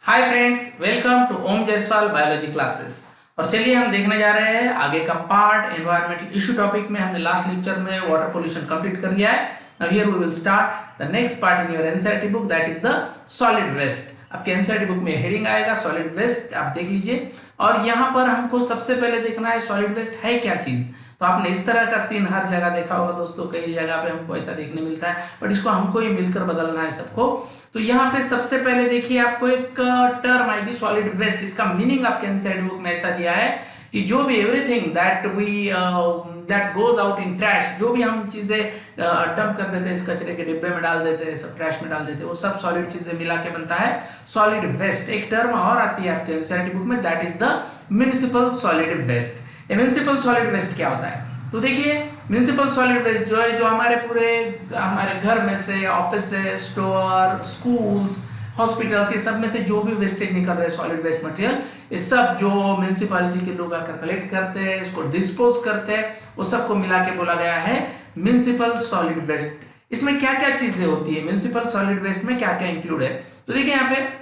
Hi friends, welcome to Om Jaiswal biology classes. और चलिए हम देखने जा रहे हैं आगे का पार्ट एनवायरमेंटल इशू टॉपिक में। हमने लास्ट लेक्चर में वाटर पोल्यूशन कंप्लीट कर लिया है। Now here we will start the next part in your NCERT book, that is the solid waste. आपके एनसीईआरटी बुक में हेडिंग आएगा सॉलिड वेस्ट, आप देख लीजिए। और यहाँ पर हमको सबसे पहले देखना है सॉलिड वेस्ट है क्या चीज। तो आपने इस तरह का सीन हर जगह देखा होगा दोस्तों, कई जगह पे हमको ऐसा देखने मिलता है, बट इसको हमको ही मिलकर बदलना है सबको। तो यहाँ पे सबसे पहले देखिए आपको एक टर्म आएगी सॉलिड वेस्ट। इसका मीनिंग आपके एनसीईआरटी बुक में ऐसा दिया है कि जो भी everything that goes out in trash, जो भी हम चीजें डंप कर देते हैं इस कचरे के डिब्बे में डाल देते हैं, सब ट्रैश में डाल देते हैं, वो सब सॉलिड चीजें मिला के बनता है सॉलिड वेस्ट। एक टर्म और आती है आपके एनसीईआरटी बुक में, that is the municipal solid waste. Municipal solid waste क्या होता है? तो देखिए म्युनिसिपल सॉलिड वेस्ट जो है, जो हमारे घर में से, ऑफिस से, स्टोर, स्कूल्स, हॉस्पिटल्स, ये सब में से जो भी वेस्टेज निकल रहे हैं सॉलिड वेस्ट मटेरियल, ये सब जो म्युनिसिपैलिटी के लोग आकर कलेक्ट करते हैं, इसको डिस्पोज करते हैं, वो सबको मिला के बोला गया है म्युनिसिपल सॉलिड वेस्ट। इसमें क्या क्या चीजें होती है, म्युनिसिपल सॉलिड वेस्ट में क्या क्या इंक्लूड है? तो देखिए यहाँ पे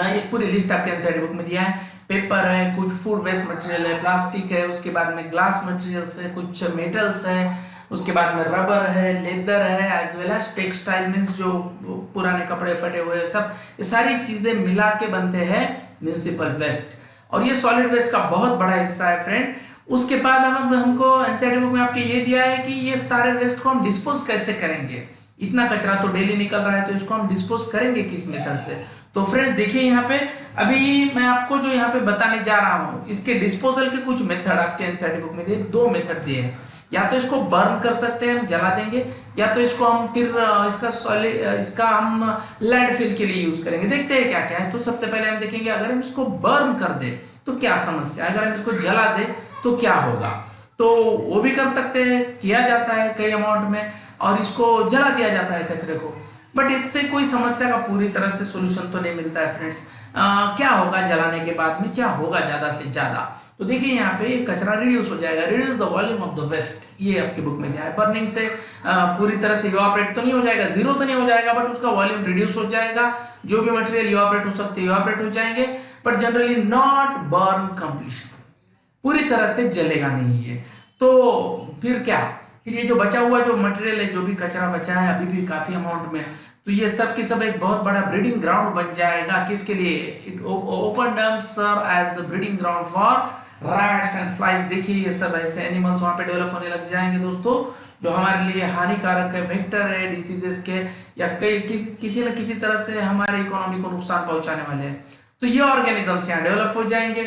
एक पूरी लिस्ट आपके एनसीईआरटी बुक में दिया है। पेपर है, कुछ फूड वेस्ट मटेरियल है, प्लास्टिक है, उसके बाद में ग्लास मटेरियल्स है, कुछ मेटल्स है, उसके बाद में रबर है, लेदर है, as well as textile means जो पुराने कपड़े फटे हुए, सब ये सारी चीजें मिला के बनते हैं म्युनिसिपल वेस्ट। और ये सॉलिड वेस्ट का बहुत बड़ा हिस्सा है फ्रेंड। उसके बाद अब हमको एनसीईआरटी बुक में आपके ये दिया है कि ये सारे वेस्ट को हम डिस्पोज कैसे करेंगे। इतना कचरा तो डेली निकल रहा है, तो इसको हम डिस्पोज करेंगे किस मेथड से? तो फ्रेंड्स देखिए यहाँ पे अभी मैं आपको जो यहाँ पे बताने जा रहा हूँ, इसके डिस्पोजल के कुछ मेथड आपके एनसीईआरटी बुक में दिए, दो मेथड दिए हैं। या तो इसको बर्न कर सकते हैं, हम जला देंगे, या तो इसको हम फिर इसका हम लैंडफिल के लिए यूज करेंगे। देखते हैं क्या क्या है। तो सबसे पहले हम देखेंगे अगर हम इसको बर्न कर दे तो क्या समस्या, अगर हम इसको जला दे तो क्या होगा। तो वो भी कर सकते हैं, किया जाता है कई अमाउंट में, और इसको जला दिया जाता है कचरे को, बट इससे कोई समस्या का पूरी तरह से सोल्यूशन तो नहीं मिलता है फ्रेंड्स। क्या होगा जलाने के बाद में, क्या होगा ज्यादा से ज्यादा? तो देखिए यहाँ पे कचरा रिड्यूस हो जाएगा, reduce the volume of the waste, ये आपकी बुक में दिया है। बर्निंग से पूरी तरह से इवापोरेट तो नहीं हो जाएगा, जीरो तो नहीं हो जाएगा, बट उसका वॉल्यूम रिड्यूस हो जाएगा। जो भी मटेरियल इवापोरेट हो सकते हैं इवापोरेट हो जाएंगे, but generally not burn completion, पूरी तरह से जलेगा नहीं ये। तो फिर क्या, फिर ये जो बचा हुआ जो मटेरियल है, जो भी कचरा बचा है अभी भी काफी अमाउंट में, तो ये सब की सब एक बहुत बड़ा ब्रीडिंग ग्राउंड बन जाएगा। किसके लिए? It open dump serve as the breeding ground for rats and flies. देखिए ये सब ऐसे एनिमल्स वहां पे डेवलप होने लग जाएंगे दोस्तों, जो हमारे लिए हानिकारक है, वेक्टर है डिसीजेस के, या किसी न किसी तरह से हमारे इकोनॉमी को नुकसान पहुंचाने वाले हैं। तो ये ऑर्गेनिजम्स यहाँ डेवलप हो जाएंगे।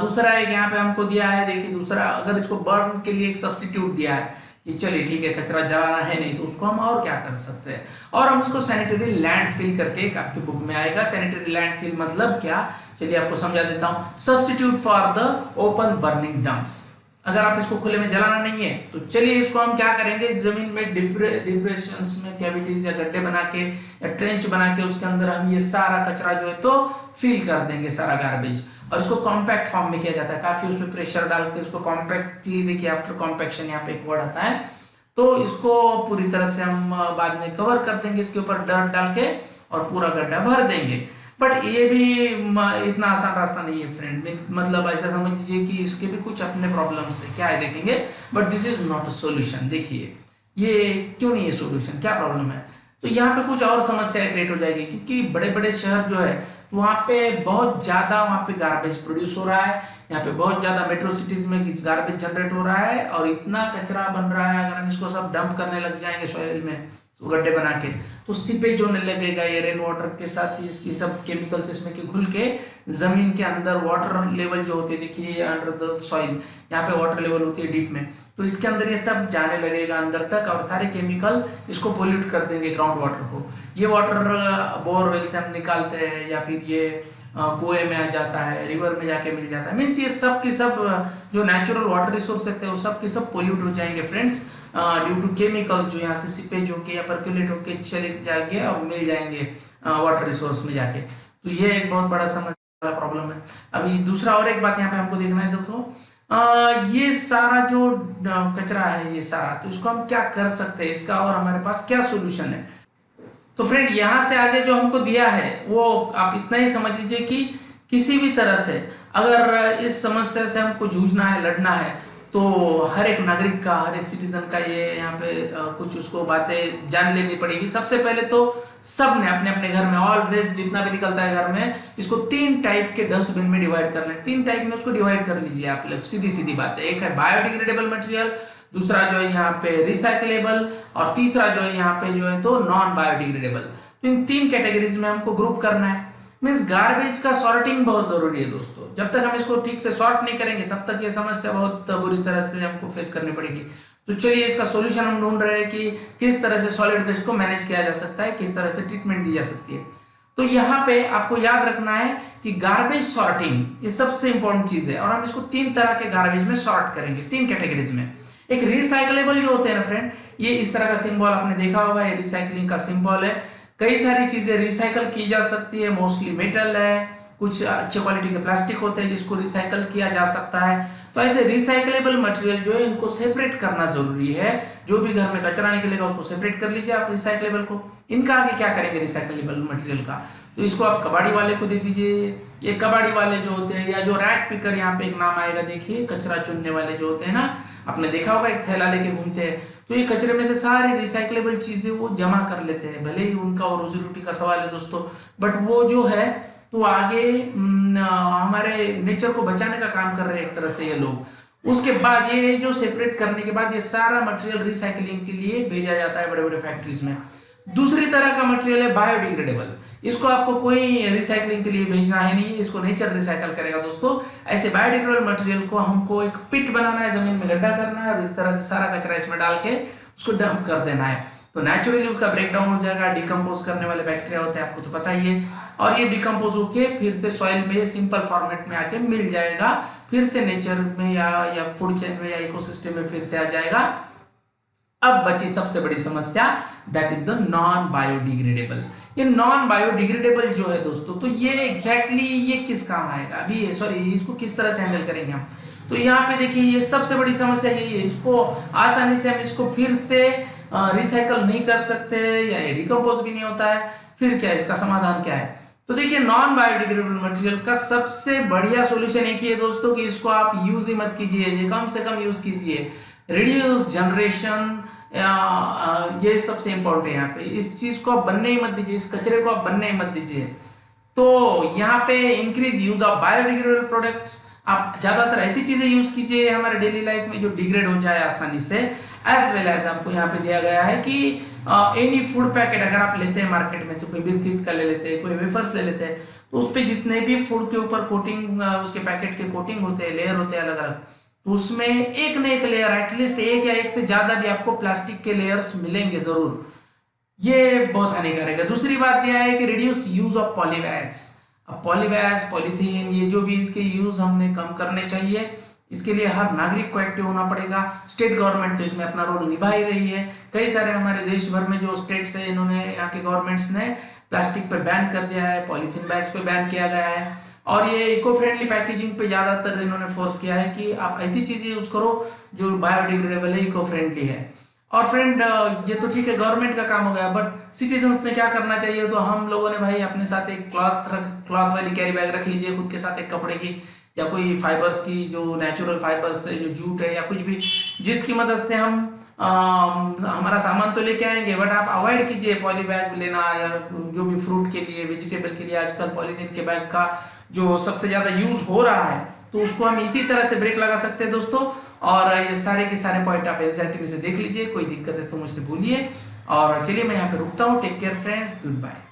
दूसरा एक यहाँ पे हमको दिया है, देखिए दूसरा, अगर इसको बर्न के लिए एक सब्स्टिट्यूट दिया है कि चलिए ठीक है कचरा जलाना है नहीं, तो उसको हम और क्या कर सकते हैं, और हम उसको सैनिटरी लैंडफिल करके एक आपकी बुक में आएगा। सैनिटरी लैंडफिल मतलब क्या, चलिए आपको समझा देता हूं। Substitute for the open burning dumps. अगर आप इसको खुले में जलाना नहीं है तो चलिए इसको हम क्या करेंगे, जमीन में डिप्रेशंस में कैविटीज या गड्ढे बना के या ट्रेंच बना के उसके अंदर हम ये सारा कचरा जो है तो फिल कर देंगे, सारा गार्बेज, और इसको कॉम्पैक्ट फॉर्म में किया जाता है। काफी उसमें प्रेशर डाल के उसको कॉम्पैक्टली, देखिए आफ्टर कॉम्पैक्शन यहाँ पे एक वर्ड आता है, तो इसको पूरी तरह से हम बाद में कवर कर देंगे, इसके ऊपर डर्ट डाल के और पूरा गड्ढा भर देंगे। बट ये भी इतना आसान रास्ता नहीं है फ्रेंड, मतलब ऐसा समझ लीजिए कि इसके भी कुछ अपने प्रॉब्लम्स है, क्या है देखेंगे, but this is not a solution. देखिए ये क्यों नहीं है सॉल्यूशन, क्या प्रॉब्लम है? तो यहाँ पे कुछ और समस्याएं क्रिएट हो जाएगी, क्योंकि बड़े बड़े शहर जो है वहाँ पे बहुत ज्यादा वहाँ पे गार्बेज प्रोड्यूस हो रहा है, यहाँ पे बहुत ज्यादा मेट्रो सिटीज में गार्बेज जनरेट हो रहा है, और इतना कचरा बन रहा है, अगर हम इसको सब डंप करने लग जाएंगे सॉइल में गड्ढे बना के, तो सीपेज होने लगेगा, ये रेन वाटर के साथ ही इसकी सब केमिकल्स इसमें के घुल के जमीन के अंदर वाटर लेवल जो होती है, देखिए अंडर द सॉइल यहाँ पे वाटर लेवल होती है डीप में, तो इसके अंदर ये सब जाने लगेगा अंदर तक, और सारे केमिकल इसको पोल्यूट कर देंगे ग्राउंड वाटर को। ये वाटर बोरवेल से हम निकालते हैं, या फिर ये कुएं में आ जाता है, रिवर में जाके मिल जाता है, मीन्स ये सब की सब जो नेचुरल वाटर रिसोर्सेज थे वो सब की सब पोल्यूट हो जाएंगे फ्रेंड्स, ड्यू टू केमिकल जो यहाँ से सीपेज होके या पर्कुलेट होके चले जाएंगे और मिल जाएंगे वाटर रिसोर्स में जाके। तो ये एक बहुत बड़ा समस्या वाला प्रॉब्लम है। अभी दूसरा और एक बात यहाँ पे हमको देखना है, देखो ये सारा जो कचरा है ये सारा, तो इसको हम क्या कर सकते हैं, इसका और हमारे पास क्या सोल्यूशन है? तो फ्रेंड यहाँ से आगे जो हमको दिया है वो आप इतना ही समझ लीजिए कि किसी भी तरह से अगर इस समस्या से हमको जूझना है, लड़ना है, तो हर एक नागरिक का, हर एक सिटीजन का ये यहाँ पे कुछ उसको बातें जान लेनी पड़ेगी। सबसे पहले तो सब ने अपने अपने घर में ऑल वेस्ट जितना भी निकलता है घर में, इसको 3 टाइप के डस्टबिन में डिवाइड कर लें। 3 टाइप में उसको डिवाइड कर लीजिए आप लोग, सीधी सीधी बात है। एक है बायोडिग्रेडेबल मटेरियल, दूसरा जो है यहाँ पे रिसाइकलेबल, और तीसरा जो है यहाँ पे जो है तो नॉन बायोडिग्रेडेबल। तो इन 3 कैटेगरीज में हमको ग्रुप करना है। मीन्स गार्बेज का सॉर्टिंग बहुत जरूरी है दोस्तों। जब तक हम इसको ठीक से सॉर्ट नहीं करेंगे तब तक ये समस्या बहुत बुरी तरह से हमको फेस करनी पड़ेगी। तो चलिए इसका सॉल्यूशन हम ढूंढ रहे हैं कि किस तरह से सॉलिड वेस्ट को मैनेज किया जा सकता है, किस तरह से ट्रीटमेंट दी जा सकती है। तो यहाँ पे आपको याद रखना है कि गार्बेज सॉर्टिंग ये सबसे इंपॉर्टेंट चीज है, और हम इसको 3 तरह के गार्बेज में सॉर्ट करेंगे, 3 कैटेगरीज में। एक रिसाइकलेबल जो होते हैं ना फ्रेंड, ये इस तरह का सिंबल आपने देखा होगा, ये रिसाइकलिंग का सिंबल है। कई सारी चीजें रिसाइकल की जा सकती है, मोस्टली मेटल है, कुछ अच्छे क्वालिटी के प्लास्टिक होते हैं जिसको रिसाइकल किया जा सकता है। तो ऐसे रिसाइकलेबल मटेरियल जो है इनको सेपरेट करना जरूरी है। जो भी घर में कचरा निकलेगा उसको सेपरेट कर लीजिए आप रिसाइकलेबल को। इनका आगे क्या करेंगे रिसाइकलेबल मटेरियल का, तो इसको आप कबाड़ी वाले को दे दीजिए। ये कबाड़ी वाले जो होते हैं, या जो रैट पिकर, यहाँ पे एक नाम आएगा देखिए, कचरा चुनने वाले जो होते हैं ना, आपने देखा होगा एक थैला लेके घूमते हैं, तो ये कचरे में से सारी रिसाइकलेबल चीजें वो जमा कर लेते हैं। भले ही उनका और रोजी रोटी का सवाल है दोस्तों, बट वो जो है तो आगे हमारे नेचर को बचाने का काम कर रहे हैं एक तरह से ये लोग। उसके बाद ये जो सेपरेट करने के बाद ये सारा मटेरियल रिसाइकलिंग के लिए भेजा जाता है बड़े बड़े फैक्ट्रीज में। दूसरी तरह का मटेरियल है बायोडिग्रेडेबल। इसको आपको कोई रिसाइकलिंग के लिए भेजना है नहीं, इसको नेचर रिसाइकल करेगा दोस्तों। ऐसे बायोडिग्रेडेबल मटेरियल को हमको एक पिट बनाना है, जमीन में गड्ढा करना है और इस तरह से सारा कचरा इसमें डाल के उसको डंप कर देना है। तो नेचुरली उसका ब्रेक डाउन हो जाएगा। डिकम्पोज करने वाले बैक्टीरिया होते हैं, आपको तो पता ही है, और ये डिकम्पोज होके फिर से सॉइल में सिंपल फॉर्मेट में आके मिल जाएगा, फिर से नेचर में या फूड चेन में या इकोसिस्टम में फिर से आ जाएगा। अब बची सबसे बड़ी समस्या, that is the non biodegradable. ये नॉन बायोडिग्रेडेबल जो है दोस्तों, तो ये एग्जैक्टली ये किस काम आएगा, अभी सॉरी इसको किस तरह से हैंडल करेंगे हम। तो यहाँ पे देखिए ये सबसे बड़ी समस्या यही है, इसको आसानी से हम इसको फिर से रिसाइकल नहीं कर सकते, या ये डिकम्पोज भी नहीं होता है। फिर क्या, इसका समाधान क्या है? तो देखिए नॉन बायोडिग्रेडेबल मटेरियल का सबसे बढ़िया सॉल्यूशन एक ही है दोस्तों कि इसको आप यूज ही मत कीजिए, कम से कम यूज कीजिए। रिड्यूस जनरेशन, ये सबसे इंपॉर्टेंट है यहाँ पे। इस चीज को आप बनने ही मत दीजिए, इस कचरे को आप बनने ही मत दीजिए। तो यहाँ पे increase use of biodegradable products, आप ज्यादातर ऐसी चीजें यूज कीजिए हमारे डेली लाइफ में जो डिग्रेड हो जाए आसानी से। एज वेल एज आपको यहाँ पे दिया गया है कि एनी फूड पैकेट अगर आप लेते हैं मार्केट में से, कोई बिस्किट का ले लेते हैं, कोई वेफर्स ले लेते हैं, तो उस पे जितने भी फूड के ऊपर कोटिंग, उसके पैकेट के कोटिंग होते हैं, लेयर होते हैं अलग अलग, तो उसमें एक न एक लेयर, एटलीस्ट एक या एक से ज्यादा भी आपको प्लास्टिक के लेयर्स मिलेंगे जरूर। ये बहुत हानिकारक है। दूसरी बात यह है कि रिड्यूस यूज ऑफ पॉलीबैग्स। अब पॉलीबैग्स, पॉलीथीन, ये जो भी इसके यूज हमने कम करने चाहिए। इसके लिए हर नागरिक को एक्टिव होना पड़ेगा। स्टेट गवर्नमेंट तो इसमें अपना रोल निभा ही रही है। कई सारे हमारे देश भर में जो स्टेट्स है, इन्होंने, यहाँ के गवर्नमेंट्स ने प्लास्टिक पे बैन कर दिया है, पॉलीथीन बैग्स पे बैन किया गया है, और ये इको फ्रेंडली पैकेजिंग पे ज्यादातर इन्होंने फोर्स किया है कि आप ऐसी चीजें यूज करो जो बायोडिग्रेडेबल है, इको फ्रेंडली है। और फ्रेंड ये तो ठीक है, गवर्नमेंट का काम हो गया, बट सिटीजन्स ने क्या करना चाहिए? तो हम लोगों ने भाई अपने साथ एक क्लॉथ वाली कैरी बैग रख लीजिए खुद के साथ, एक कपड़े की या कोई फाइबर्स की, जो नेचुरल फाइबर्स है, जो जूट है या कुछ भी, जिसकी मदद से हम हमारा सामान तो लेके आएंगे, बट आप अवॉइड कीजिए पॉली बैग लेना, या जो भी फ्रूट के लिए, वेजिटेबल के लिए आजकल पॉलीथीन के बैग का जो सबसे ज्यादा यूज हो रहा है, तो उसको हम इसी तरह से ब्रेक लगा सकते हैं दोस्तों। और ये सारे के सारे पॉइंट आप एनसीईआरटी में से देख लीजिए, कोई दिक्कत है तो मुझसे बोलिए। और चलिए मैं यहाँ पे रुकता हूँ। Take care friends, good bye.